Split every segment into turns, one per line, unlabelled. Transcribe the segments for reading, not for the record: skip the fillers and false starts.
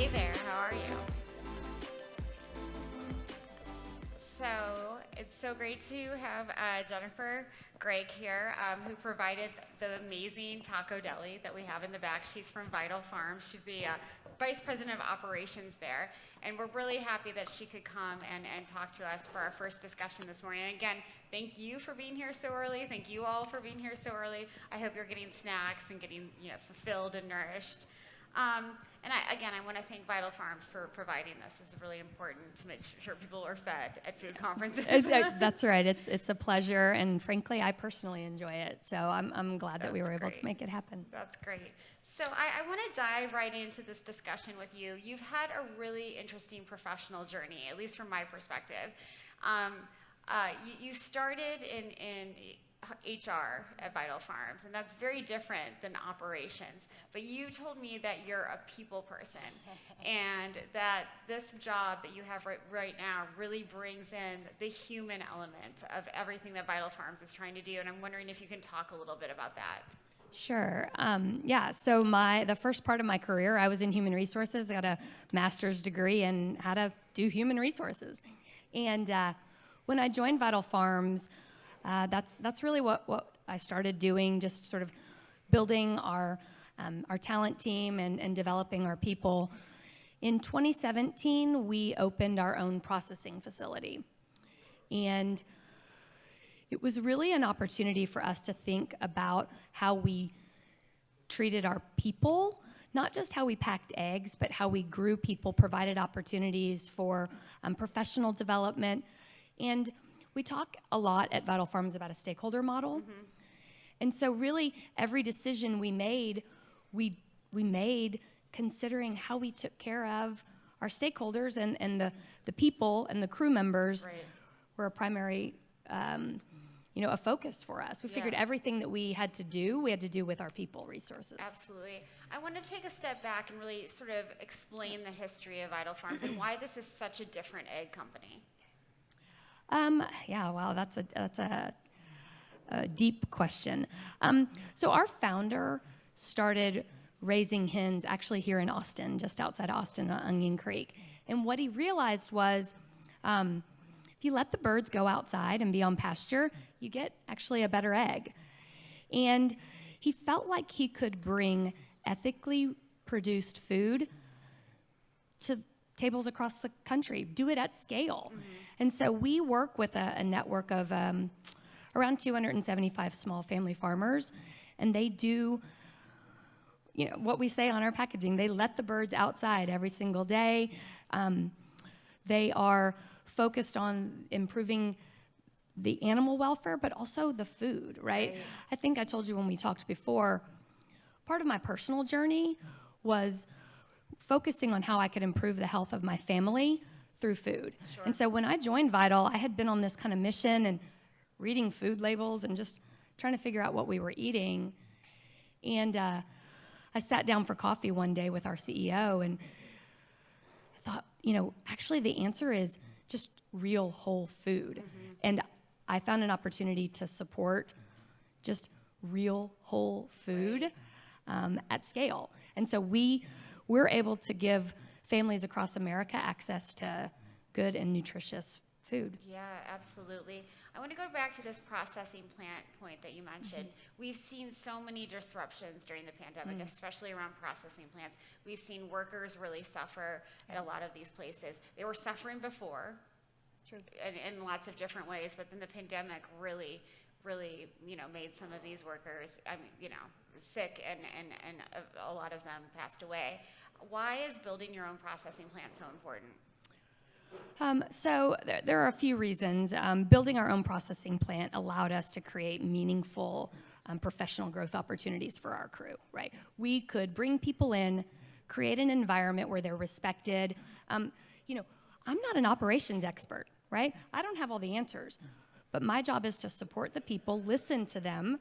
Hey there, how are you? So it's so great to have Jennifer Gregg here, who provided the amazing taco deli that we have in the back. She's from Vital Farms. She's the Vice President of Operations there. And we're really happy that she could come and talk to us for our first discussion this morning. And again, thank you for being here so early. Thank you all for being here so early. I hope you're getting snacks and getting fulfilled and nourished. And I want to thank Vital Farms for providing this. It's really important to make sure people are fed at food conferences.
That's right. It's a pleasure, and frankly, I personally enjoy it. So I'm glad that we were able to make it happen. That's
great. So I want to dive right into this discussion with you. You've had a really interesting professional journey, at least from my perspective. You started in HR at Vital Farms, and that's very different than operations. But you told me that you're a people person, and that this job that you have right now really brings in the human element of everything that Vital Farms is trying to do. And I'm wondering if you can talk a little bit about that.
Sure. So the first part of my career, I was in human resources. I got a master's degree in how to do human resources. And when I joined Vital Farms, that's really what I started doing, just sort of building our talent team and developing our people. In 2017, we opened our own processing facility. And it was really an opportunity for us to think about how we treated our people, not just how we packed eggs, but how we grew people, provided opportunities for professional development. And we talk a lot at Vital Farms about a stakeholder model. Mm-hmm. And so really every decision we made, we made considering how we took care of our stakeholders, and the people and the crew members were a primary a focus for us. We figured everything that we had to do with our people resources.
Absolutely. I want to take a step back and really sort of explain the history of Vital Farms and why this is such a different egg company.
That's a deep question. So our founder started raising hens actually here in Austin, just outside Austin on Onion Creek. And what he realized was if you let the birds go outside and be on pasture, you get actually a better egg. And he felt like he could bring ethically produced food to tables across the country, do it at scale. Mm-hmm. And so we work with a network of around 275 small family farmers, and they do what we say on our packaging. They let the birds outside every single day. They are focused on improving the animal welfare, but also the food, right? I think I told you when we talked before, part of my personal journey was focusing on how I could improve the health of my family through food. Sure. And so when I joined Vital, I had been on this kind of mission and reading food labels and just trying to figure out what we were eating. And I sat down for coffee one day with our CEO, and I thought, actually the answer is just real whole food. Mm-hmm. And I found an opportunity to support just real whole food at scale. And so we're able to give families across America access to good and nutritious food.
Yeah, absolutely. I want to go back to this processing plant point that you mentioned. Mm-hmm. We've seen so many disruptions during the pandemic, especially around processing plants. We've seen workers really suffer at a lot of these places. They were suffering before, in lots of different ways, but then the pandemic really made some of these workers, sick, and a lot of them passed away. Why is building your own processing plant so important?
So there are a few reasons. Building our own processing plant allowed us to create meaningful professional growth opportunities for our crew, right? We could bring people in, create an environment where they're respected. I'm not an operations expert, right? I don't have all the answers, but my job is to support the people, listen to them.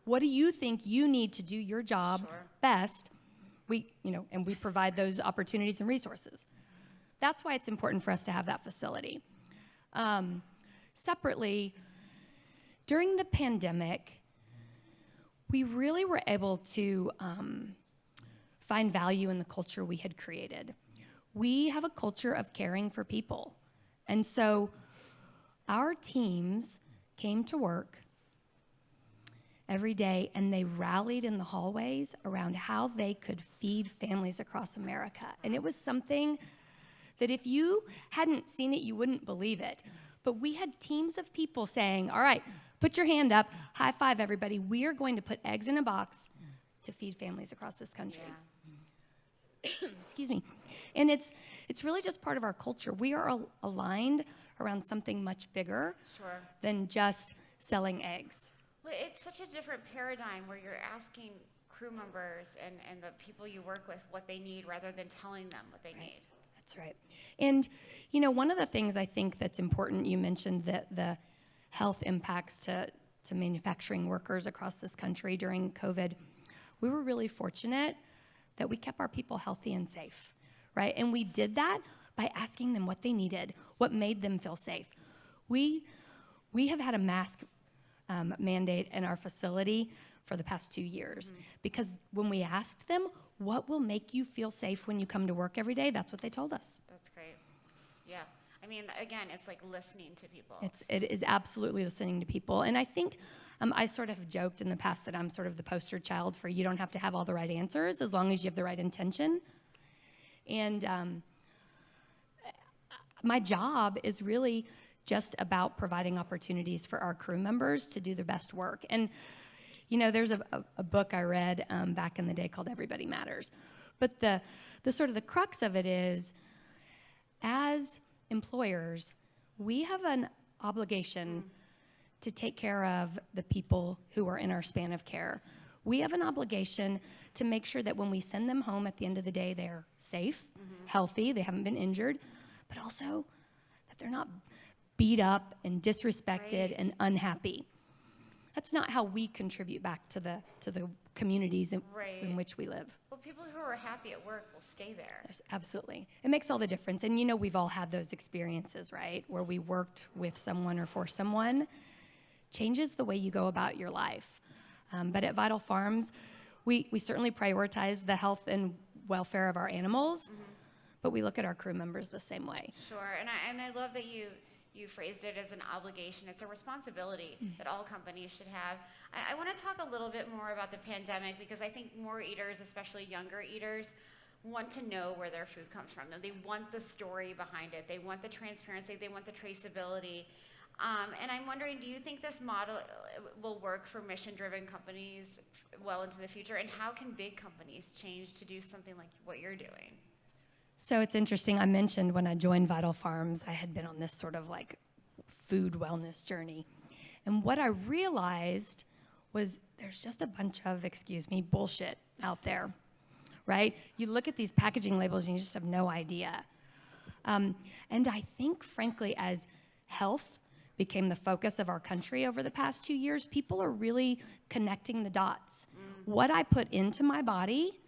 What do you think you need to do your job best? And we provide those opportunities and resources. That's why it's important for us to have that facility. Separately, during the pandemic, we really were able to find value in the culture we had created. we have a culture of caring for people. And so our teams came to work every day and they rallied in the hallways around how they could feed families across America. And it was something that if you hadn't seen it, you wouldn't believe it. But we had teams of people saying, all right, put your hand up, high five everybody. We are going to put eggs in a box to feed families across this country. Excuse me. And it's really just part of our culture. We are aligned around something much bigger than just selling eggs.
Well, it's such a different paradigm where you're asking crew members and the people you work with what they need rather than telling them what they need.
That's right. And, you know, one of the things I think that's important, you mentioned that the health impacts to manufacturing workers across this country during COVID. We were really fortunate that we kept our people healthy and safe, right? And we did that by asking them what they needed, what made them feel safe. We have had a mask mandate in our facility for the past 2 years because when we asked them, what will make you feel safe when you come to work every day, that's what they told us.
That's great. Yeah. I mean, again, it's like listening to people.
It is absolutely listening to people. And I think I sort of joked in the past that I'm sort of the poster child for you don't have to have all the right answers as long as you have the right intention. And my job is really just about providing opportunities for our crew members to do their best work. And, you know, there's a book I read back in the day called Everybody Matters. But the sort of the crux of it is, as employers, we have an obligation to take care of the people who are in our span of care. We have an obligation to make sure that when we send them home at the end of the day, they're safe, healthy, they haven't been injured, but also that they're not beat up and disrespected and unhappy. That's not how we contribute back to the communities in which we live.
Well, people who are happy at work will stay there.
Yes, absolutely. It makes all the difference. And you know, we've all had those experiences, right? Where we worked with someone or for someone. Changes the way you go about your life. But at Vital Farms, we certainly prioritize the health and welfare of our animals, but we look at our crew members the same way.
Sure, and I love that you phrased it as an obligation. It's a responsibility that all companies should have. I want to talk a little bit more about the pandemic because I think more eaters, especially younger eaters, want to know where their food comes from. They want the story behind it. They want the transparency. They want the traceability. And I'm wondering, do you think this model will work for mission-driven companies well into the future? And how can big companies change to do something like what you're doing?
So it's interesting. I mentioned when I joined Vital Farms, I had been on this sort of like food wellness journey. And what I realized was there's just a bunch of, bullshit out there, right? You look at these packaging labels and you just have no idea. And I think, frankly, as health became the focus of our country over the past 2 years, people are really connecting the dots. What I put into my body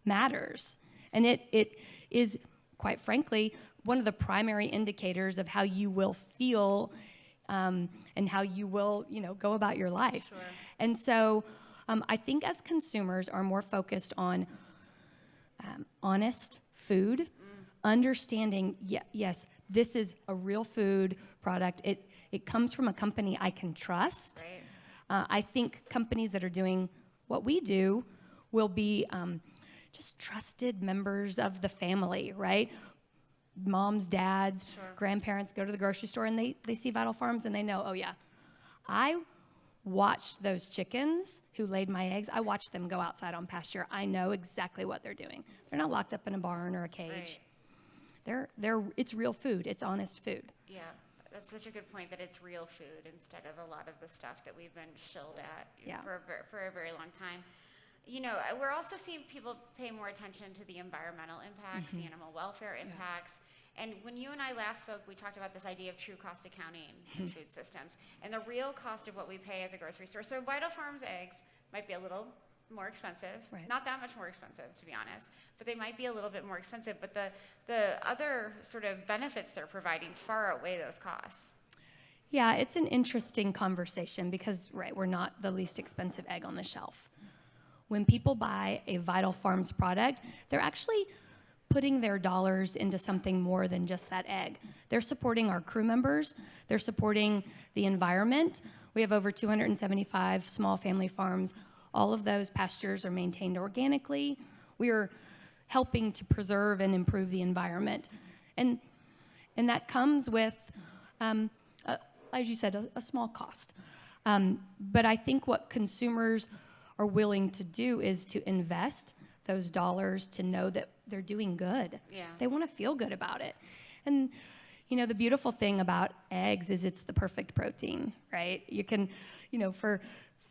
matters. And it is, quite frankly, one of the primary indicators of how you will feel and how you will, go about your life.
Sure.
And so I think as consumers are more focused on honest food, understanding, yes, this is a real food product. It comes from a company I can trust.
Right.
I think companies that are doing what we do will be just trusted members of the family, right? Moms, dads, grandparents go to the grocery store and they see Vital Farms and they know, oh yeah, I watched those chickens who laid my eggs. I watched them go outside on pasture. I know exactly what they're doing. They're not locked up in a barn or a cage.
Right.
It's real food. It's honest food.
Yeah, that's such a good point that it's real food instead of a lot of the stuff that we've been shilled at for a very long time. We're also seeing people pay more attention to the environmental impacts, the animal welfare impacts. And when you and I last spoke, we talked about this idea of true cost accounting in food systems and the real cost of what we pay at the grocery store. So Vital Farms eggs might be a little more expensive, not that much more expensive, to be honest, but they might be a little bit more expensive. But the other sort of benefits they're providing far outweigh those costs.
Yeah, it's an interesting conversation because, we're not the least expensive egg on the shelf. When people buy a Vital Farms product, they're actually putting their dollars into something more than just that egg. They're supporting our crew members. They're supporting the environment. We have over 275 small family farms. All of those pastures are maintained organically. We are helping to preserve and improve the environment. And that comes with, as you said, a small cost. But I think what consumers are willing to do is to invest those dollars to know that they're doing good.
Yeah.
They want to feel good about it. And, the beautiful thing about eggs is it's the perfect protein, right? You can, for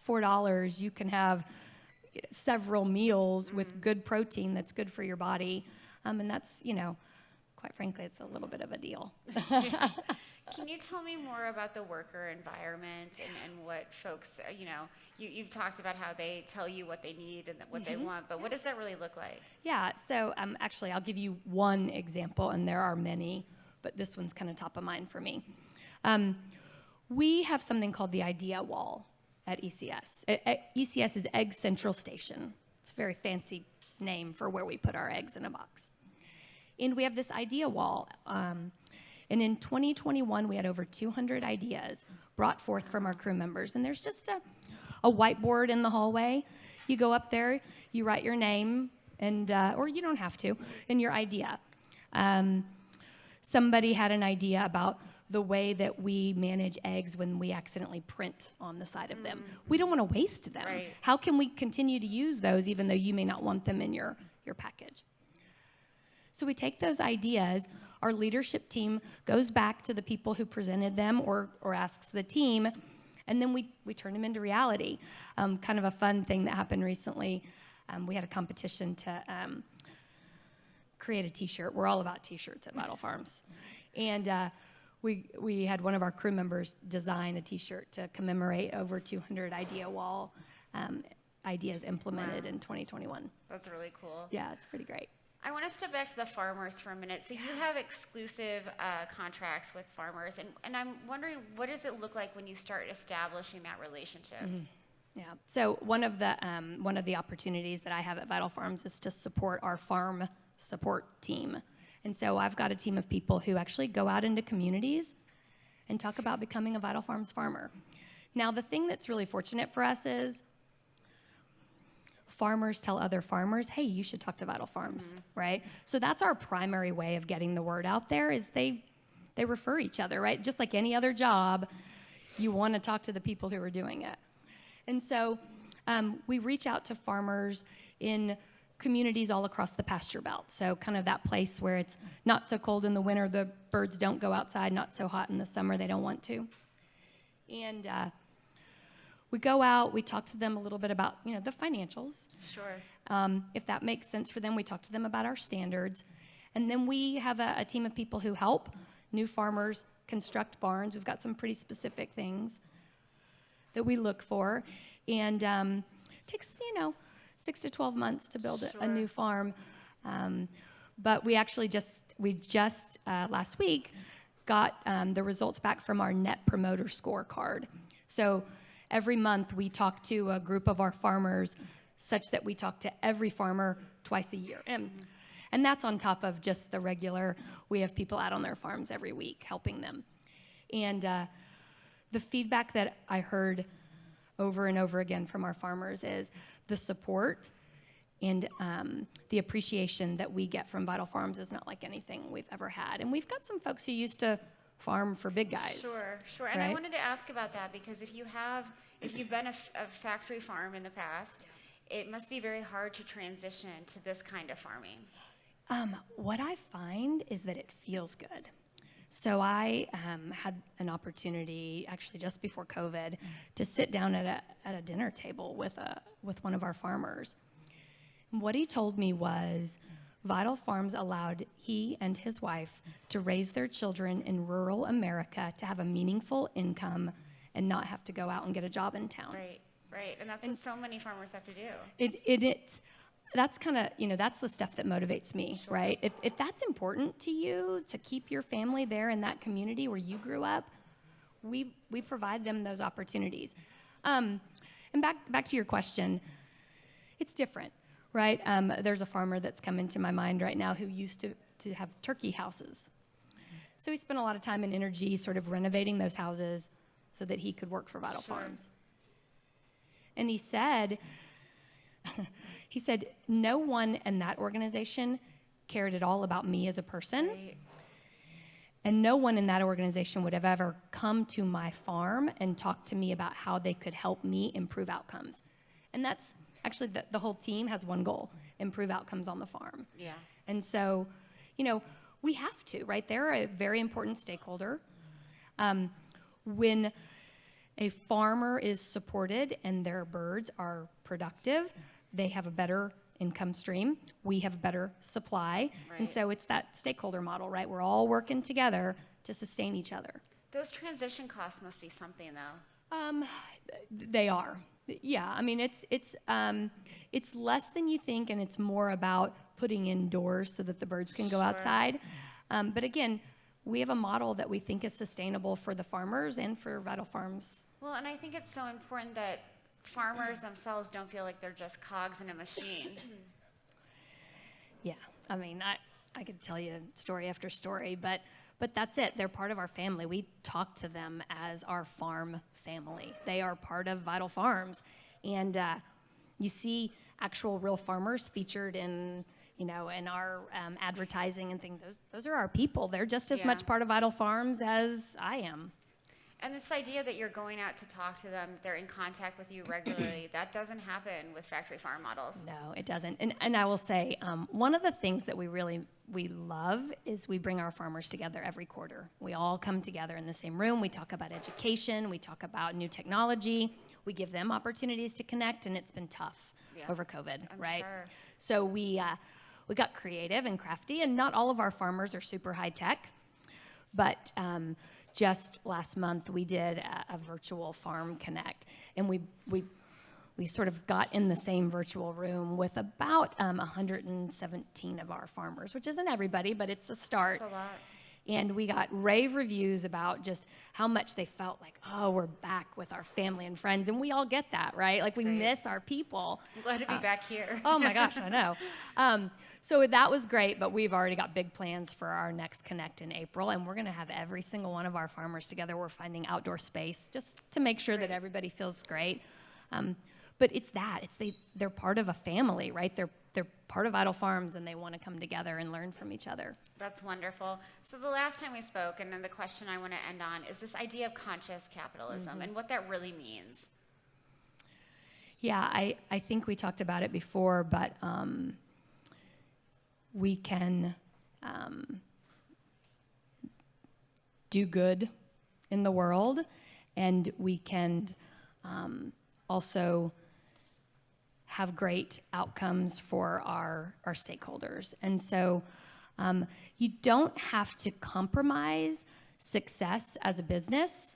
$4, you can have several meals with good protein that's good for your body. And that's, quite frankly, it's a little bit of a deal.
Can you tell me more about the worker environment and what folks, you've talked about how they tell you what they need and what they want, but what does that really look like?
Yeah, so actually I'll give you one example, and there are many, but this one's kind of top of mind for me. We have something called the Idea Wall at ECS. ECS is Egg Central Station. It's a very fancy name for where we put our eggs in a box. And we have this Idea Wall. And in 2021, we had over 200 ideas brought forth from our crew members. And there's just a whiteboard in the hallway. You go up there, you write your name, and or you don't have to, and your idea. Somebody had an idea about the way that we manage eggs when we accidentally print on the side of them. We don't want to waste them.
Right.
How can we continue to use those even though you may not want them in your package? So we take those ideas, our leadership team goes back to the people who presented them or asks the team, and then we turn them into reality. Kind of a fun thing that happened recently, we had a competition to create a t-shirt. We're all about t-shirts at Vital Farms. And we had one of our crew members design a t-shirt to commemorate over 200 Idea Wall ideas implemented in 2021.
That's really cool.
Yeah, it's pretty great.
I want to step back to the farmers for a minute. So you have exclusive contracts with farmers, and I'm wondering, what does it look like when you start establishing that relationship?
Yeah. So one of the opportunities that I have at Vital Farms is to support our farm support team. And so I've got a team of people who actually go out into communities and talk about becoming a Vital Farms farmer. Now, the thing that's really fortunate for us is farmers tell other farmers, hey, you should talk to Vital Farms, right? So that's our primary way of getting the word out there is they refer each other, right? Just like any other job, you want to talk to the people who are doing it. And so we reach out to farmers in communities all across the pasture belt. So kind of that place where it's not so cold in the winter, the birds don't go outside, not so hot in the summer, they don't want to. And we go out, we talk to them a little bit about, the financials.
Sure.
If that makes sense for them, we talk to them about our standards. And then we have a team of people who help new farmers construct barns. We've got some pretty specific things that we look for. And it takes, 6 to 12 months to build a new farm. But we actually just last week got the results back from our Net Promoter Scorecard. So every month we talk to a group of our farmers such that we talk to every farmer twice a year. And that's on top of just the regular, we have people out on their farms every week helping them. And the feedback that I heard over and over again from our farmers is the support and the appreciation that we get from Vital Farms is not like anything we've ever had. And we've got some folks who used to farm for big guys.
Sure. And
right?
I wanted to ask about that because if you've been a factory farm in the past, it must be very hard to transition to this kind of farming.
What I find is that it feels good. So I had an opportunity, actually just before COVID, to sit down at a dinner table with one of our farmers. And what he told me was Vital Farms allowed he and his wife to raise their children in rural America to have a meaningful income and not have to go out and get a job in town.
Right. And that's what so many farmers have to do.
That's kind of, that's the stuff that motivates me,
Sure.
right? If that's important to you, to keep your family there in that community where you grew up, we provide them those opportunities. And back to your question, it's different, right? There's a farmer that's come into my mind right now who used to have turkey houses. So he spent a lot of time and energy sort of renovating those houses so that he could work for Vital Farms. And he said, no one in that organization cared at all about me as a person.
Right.
And no one in that organization would have ever come to my farm and talked to me about how they could help me improve outcomes. And that's actually the whole team has one goal: improve outcomes on the farm.
Yeah.
And so, we have to, right? They're a very important stakeholder. When a farmer is supported and their birds are productive, they have a better income stream. We have a better supply.
Right.
And so it's that stakeholder model, right? We're all working together to sustain each other.
Those transition costs must be something, though.
They are. Yeah, I mean, it's less than you think, and it's more about putting indoors so that the birds can go outside. But again, we have a model that we think is sustainable for the farmers and for Vital Farms.
Well, and I think it's so important that farmers themselves don't feel like they're just cogs in a machine.
Yeah, I mean, I could tell you story after story, but that's it. They're part of our family. We talk to them as our farm family. They are part of Vital Farms. And you see actual real farmers featured in our advertising and things. Those are our people. They're just as much part of Vital Farms as I am.
And this idea that you're going out to talk to them, they're in contact with you regularly, that doesn't happen with factory farm models.
No, it doesn't. And I will say, one of the things that we love is we bring our farmers together every quarter. We all come together in the same room. We talk about education. We talk about new technology. We give them opportunities to connect, and it's been tough over COVID, right?
Sure.
So we got creative and crafty, and not all of our farmers are super high tech, but just last month we did a virtual farm connect, and we sort of got in the same virtual room with about 117 of our farmers, which isn't everybody, but it's a start.
That's a lot.
And we got rave reviews about just how much they felt like, oh, we're back with our family and friends. And we all get that, right? Like, we miss our people.
I'm glad to be back here.
Oh, my gosh, I know. So that was great, but we've already got big plans for our next Connect in April. And we're going to have every single one of our farmers together. We're finding outdoor space just to make sure that everybody feels great. But it's that. They're part of a family, right? They're part of Vital Farms, and they want to come together and learn from each other.
That's wonderful. So the last time we spoke, and then the question I want to end on, is this idea of conscious capitalism and what that really means.
Yeah, I think we talked about it before, but we can do good in the world, and we can also have great outcomes for our stakeholders. And so you don't have to compromise success as a business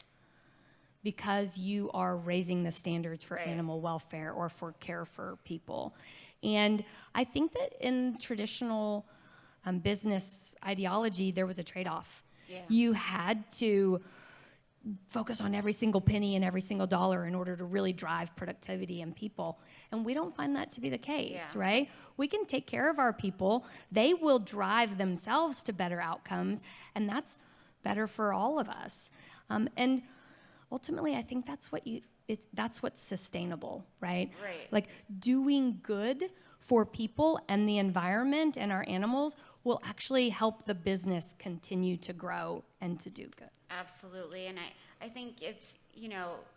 because you are raising the standards for animal welfare or for care for people. And I think that in traditional business ideology, there was a trade-off. Yeah. You had to focus on every single penny and every single dollar in order to really drive productivity and people. And we don't find that to be the case, right? We can take care of our people. They will drive themselves to better outcomes, and that's better for all of us. And ultimately, I think that's what's sustainable, right?
Right.
Like, doing good for people and the environment and our animals will actually help the business continue to grow and to do good.
Absolutely. And I think it's,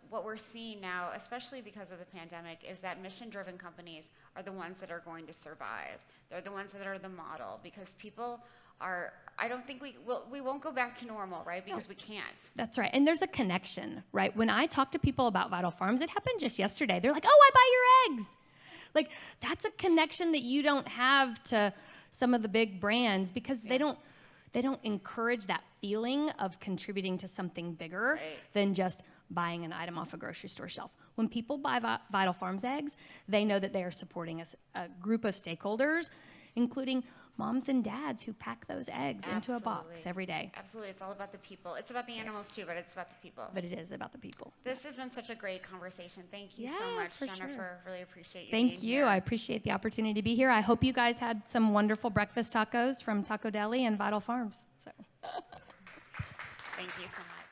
what we're seeing now, especially because of the pandemic, is that mission-driven companies are the ones that are going to survive. They're the ones that are the model, because people are, I don't think we won't go back to normal, right? Because we can't.
That's right. And there's a connection, right? When I talk to people about Vital Farms, it happened just yesterday. They're like, oh, I buy your eggs. Like, that's a connection that you don't have to some of the big brands, because they don't encourage that feeling of contributing to something bigger than just buying an item off a grocery store shelf. When people buy Vital Farms eggs, they know that they are supporting a group of stakeholders, including moms and dads who pack those eggs into a box
Absolutely.
every day.
Absolutely. It's all about the people. It's about the animals too, but it's about the people.
But it is about the people.
This has been such a great conversation. Thank you so
Yeah,
much,
for
Jennifer.
sure.
Really appreciate you
Thank
being
you.
here.
I appreciate the opportunity to be here. I hope you guys had some wonderful breakfast tacos from Taco Deli and Vital Farms. So.
Thank you so much.